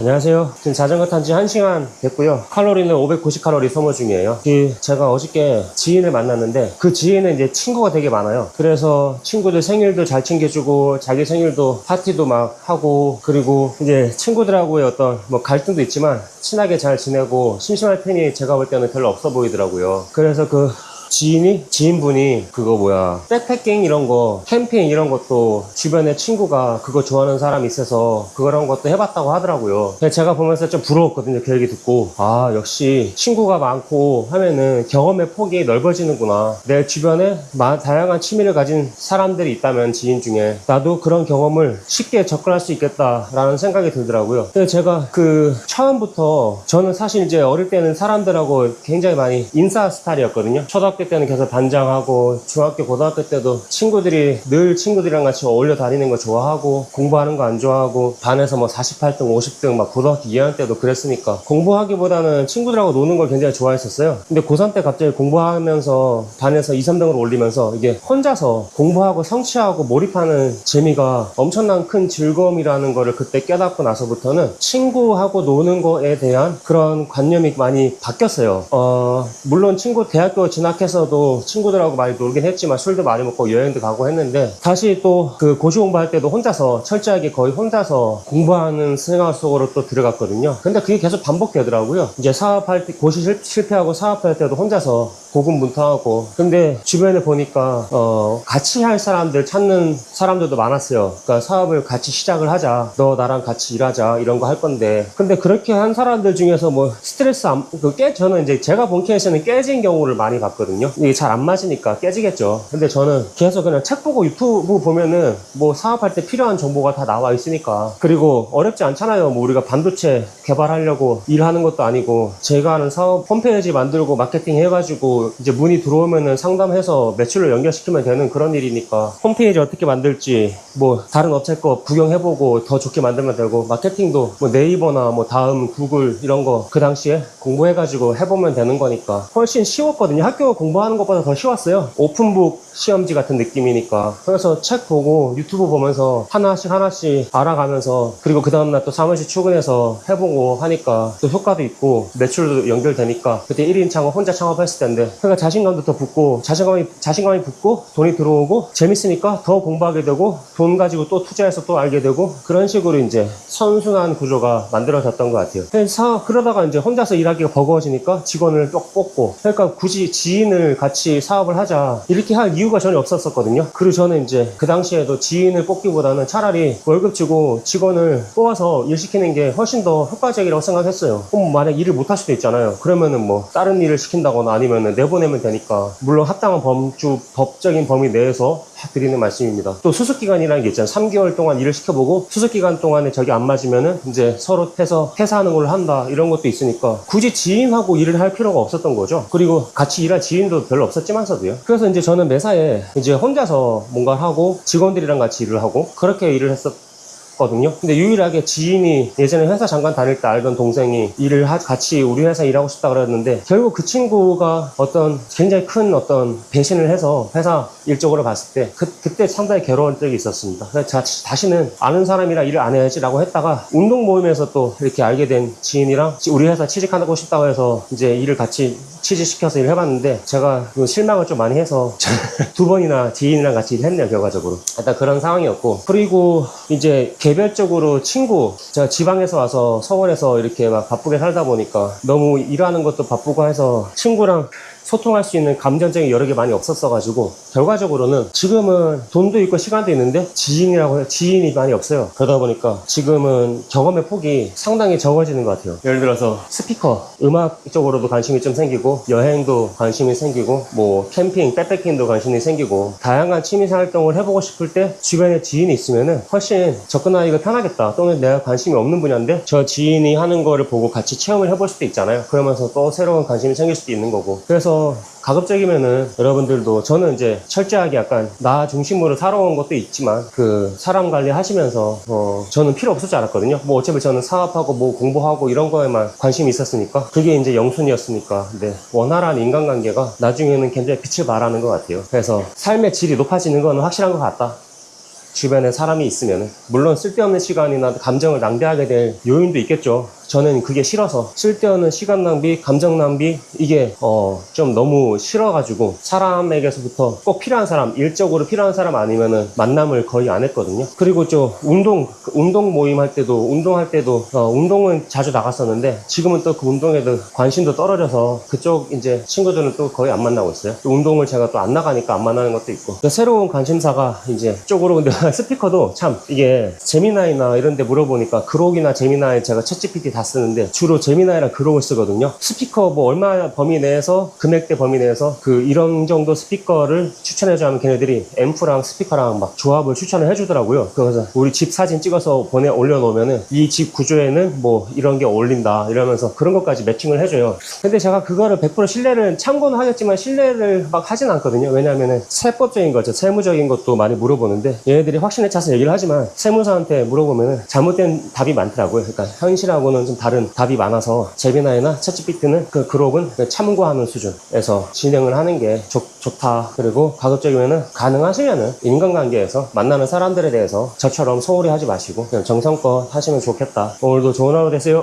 안녕하세요. 지금 자전거 탄 지 1시간 됐고요. 칼로리는 590칼로리 소모 중이에요. 제가 어저께 지인을 만났는데 그 지인은 이제 친구가 되게 많아요. 그래서 친구들 생일도 잘 챙겨주고 자기 생일도 파티도 막 하고, 그리고 이제 친구들하고의 어떤 뭐 갈등도 있지만 친하게 잘 지내고 심심할 테니 제가 볼 때는 별로 없어 보이더라고요. 그래서 지인분이 백패킹 이런 거, 캠핑 이런 것도 주변에 친구가 그거 좋아하는 사람이 있어서 그런 것도 해봤다고 하더라고요. 제가 보면서 좀 부러웠거든요. 그 얘기 듣고, 아, 역시 친구가 많고 하면은 경험의 폭이 넓어지는구나. 내 주변에 다양한 취미를 가진 사람들이 있다면, 지인 중에 나도 그런 경험을 쉽게 접근할 수 있겠다라는 생각이 들더라고요. 근데 제가 처음부터, 저는 사실 이제 어릴 때는 사람들하고 굉장히 많이 인싸 스타일이었거든요. 초등학교 때는 계속 반장하고, 중학교 고등학교 때도 늘 친구들이랑 같이 어울려 다니는 거 좋아하고, 공부하는 거 안 좋아하고, 반에서 뭐 48등 50등 막 고등학교 2학년 때도 그랬으니까 공부하기보다는 친구들하고 노는 걸 굉장히 좋아했었어요. 근데 고3 때 갑자기 공부하면서 반에서 2, 3등으로 올리면서 이게 혼자서 공부하고 성취하고 몰입하는 재미가 엄청난 큰 즐거움이라는 거를 그때 깨닫고 나서부터는 친구하고 노는 거에 대한 그런 관념이 많이 바뀌었어요. 물론 대학교 진학해서도 친구들하고 많이 놀긴 했지만 술도 많이 먹고 여행도 가고 했는데, 다시 또 고시 공부할 때도 혼자서 철저하게 거의 혼자서 공부하는 생활 속으로 또 들어갔거든요. 근데 그게 계속 반복되더라고요. 이제 사업할 때, 고시 실패하고 사업할 때도 혼자서 고군분투하고. 근데 주변에 보니까 같이 할 사람들 찾는 사람들도 많았어요. 그러니까 사업을 같이 시작을 하자, 너 나랑 같이 일하자, 이런 거 할 건데. 근데 그렇게 한 사람들 중에서 뭐 스트레스 저는 이제 제가 본 케이스는 깨진 경우를 많이 봤거든요. 이게 잘 안 맞으니까 깨지겠죠. 근데 저는 계속 그냥 책 보고 유튜브 보면은 뭐 사업할 때 필요한 정보가 다 나와 있으니까. 그리고 어렵지 않잖아요. 뭐 우리가 반도체 개발하려고 일하는 것도 아니고, 제가 하는 사업 홈페이지 만들고 마케팅 해가지고 이제 문의 들어오면은 상담해서 매출을 연결시키면 되는 그런 일이니까, 홈페이지 어떻게 만들지 뭐 다른 업체 거 구경해보고 더 좋게 만들면 되고, 마케팅도 뭐 네이버나 뭐 다음, 구글 이런 거 그 당시에 공부해가지고 해보면 되는 거니까 훨씬 쉬웠거든요. 학교 공부하는 것보다 더 쉬웠어요. 오픈북 시험지 같은 느낌이니까. 그래서 책 보고 유튜브 보면서 하나씩 알아가면서, 그리고 그 다음날 또 사무실 출근해서 해보고 하니까 또 효과도 있고 매출도 연결되니까, 그때 1인 창업 혼자 창업했을 텐데, 그러니까 자신감도 더 붙고, 자신감이 붙고 돈이 들어오고 재밌으니까 더 공부하게 되고, 돈 가지고 또 투자해서 또 알게 되고, 그런 식으로 이제 선순환 구조가 만들어졌던 것 같아요. 그러다가 이제 혼자서 일하기가 버거워지니까 직원을 또 뽑고, 그러니까 굳이 지인을 같이 사업을 하자 이렇게 할 이유가 전혀 없었거든요. 그리고 저는 이제 그 당시에도 지인을 뽑기보다는 차라리 월급 주고 직원을 뽑아서 일 시키는 게 훨씬 더 효과적이라고 생각했어요. 그럼 만약 일을 못 할 수도 있잖아요. 그러면은 뭐 다른 일을 시킨다거나 아니면은 내보내면 되니까. 물론 합당한 법적인 범위 내에서 드리는 말씀입니다. 또 수습기간이라는 게 있잖아요. 3개월 동안 일을 시켜보고 수습기간 동안에 저기 안 맞으면은 이제 서로 퇴사하는 걸로 한다, 이런 것도 있으니까 굳이 지인하고 일을 할 필요가 없었던 거죠. 그리고 같이 일할 지인도 별로 없었지만서도요. 그래서 이제 저는 매사에 이제 혼자서 뭔가를 하고 직원들이랑 같이 일을 하고 그렇게 일을 했었거든요. 근데 유일하게 지인이, 예전에 회사 잠깐 다닐 때 알던 동생이 같이 우리 회사 일하고 싶다 그랬는데, 결국 그 친구가 굉장히 큰 배신을 해서 회사 일적으로 봤을 때 그때 상당히 괴로운 적이 있었습니다. 그래서 다시는 아는 사람이랑 일을 안 해야지라고 했다가, 운동 모임에서 또 이렇게 알게 된 지인이랑 우리 회사 취직하고 싶다고 해서 이제 일을 같이 취직시켜서 일을 해봤는데, 제가 실망을 좀 많이 해서 2번이나 지인이랑 같이 일했네요, 결과적으로. 일단 그런 상황이었고, 그리고 이제 개별적으로 제가 지방에서 와서 서울에서 이렇게 막 바쁘게 살다 보니까 너무 일하는 것도 바쁘고 해서 친구랑 소통할 수 있는 감정적인 여력이 많이 없었어가지고, 결과적으로는 지금은 돈도 있고 시간도 있는데 지인이 많이 없어요. 그러다 보니까 지금은 경험의 폭이 상당히 적어지는 것 같아요. 예를 들어서 스피커, 음악 쪽으로도 관심이 좀 생기고, 여행도 관심이 생기고, 뭐 캠핑, 백패킹도 관심이 생기고, 다양한 취미 활동을 해보고 싶을 때 주변에 지인이 있으면은 훨씬 접근하기가 편하겠다. 또는 내가 관심이 없는 분야인데 저 지인이 하는 거를 보고 같이 체험을 해볼 수도 있잖아요. 그러면서 또 새로운 관심이 생길 수도 있는 거고. 그래서 가급적이면은 여러분들도, 저는 이제 철저하게 약간 나 중심으로 살아온 것도 있지만 사람 관리 하시면서 저는 필요 없을 줄 알았거든요. 뭐 어차피 저는 사업하고 뭐 공부하고 이런 거에만 관심이 있었으니까, 그게 이제 영순이었으니까. 근데 원활한 인간관계가 나중에는 굉장히 빛을 발하는 것 같아요. 그래서 삶의 질이 높아지는 건 확실한 것 같다. 주변에 사람이 있으면. 물론 쓸데없는 시간이나 감정을 낭비하게 될 요인도 있겠죠. 저는 그게 싫어서 쓸데없는 시간 낭비, 감정 낭비 이게 좀 너무 싫어가지고 사람에게서부터 꼭 필요한 사람, 일적으로 필요한 사람 아니면은 만남을 거의 안 했거든요. 그리고 좀 운동 모임 할 때도 운동은 자주 나갔었는데 지금은 또 그 운동에도 관심도 떨어져서 그쪽 이제 친구들은 또 거의 안 만나고 있어요. 또 운동을 제가 또 안 나가니까 안 만나는 것도 있고. 새로운 관심사가 이제 쪽으로. 근데 스피커도 참 이게 제미나이나 이런 데 물어보니까 그록이나 제미나이 제가 챗GPT 다 쓰는데 주로 제미나이랑 그록을 쓰거든요. 스피커 뭐 얼마 범위 내에서 금액대 범위 내에서 그 이런 정도 스피커를 추천해주면 걔네들이 앰프랑 스피커랑 막 조합을 추천을 해주더라고요. 그래서 우리 집 사진 찍어서 올려놓으면은 이 집 구조에는 뭐 이런 게 어울린다 이러면서 그런 것까지 매칭을 해줘요. 근데 제가 그거를 100% 신뢰를 참고는 하겠지만 신뢰를 막 하진 않거든요. 왜냐면은 세법적인 거죠. 세무적인 것도 많이 물어보는데 얘네들이 확신에 차서 얘기를 하지만 세무사한테 물어보면은 잘못된 답이 많더라고요. 그러니까 현실하고는 좀 다른 답이 많아서 제미나이나 챗GPT는 그 그룹은 참고하는 수준에서 진행을 하는 게 좋다. 그리고 가급적이면은 가능하시면은 인간관계에서 만나는 사람들에 대해서 저처럼 소홀히 하지 마시고 그냥 정성껏 하시면 좋겠다. 오늘도 좋은 하루 되세요.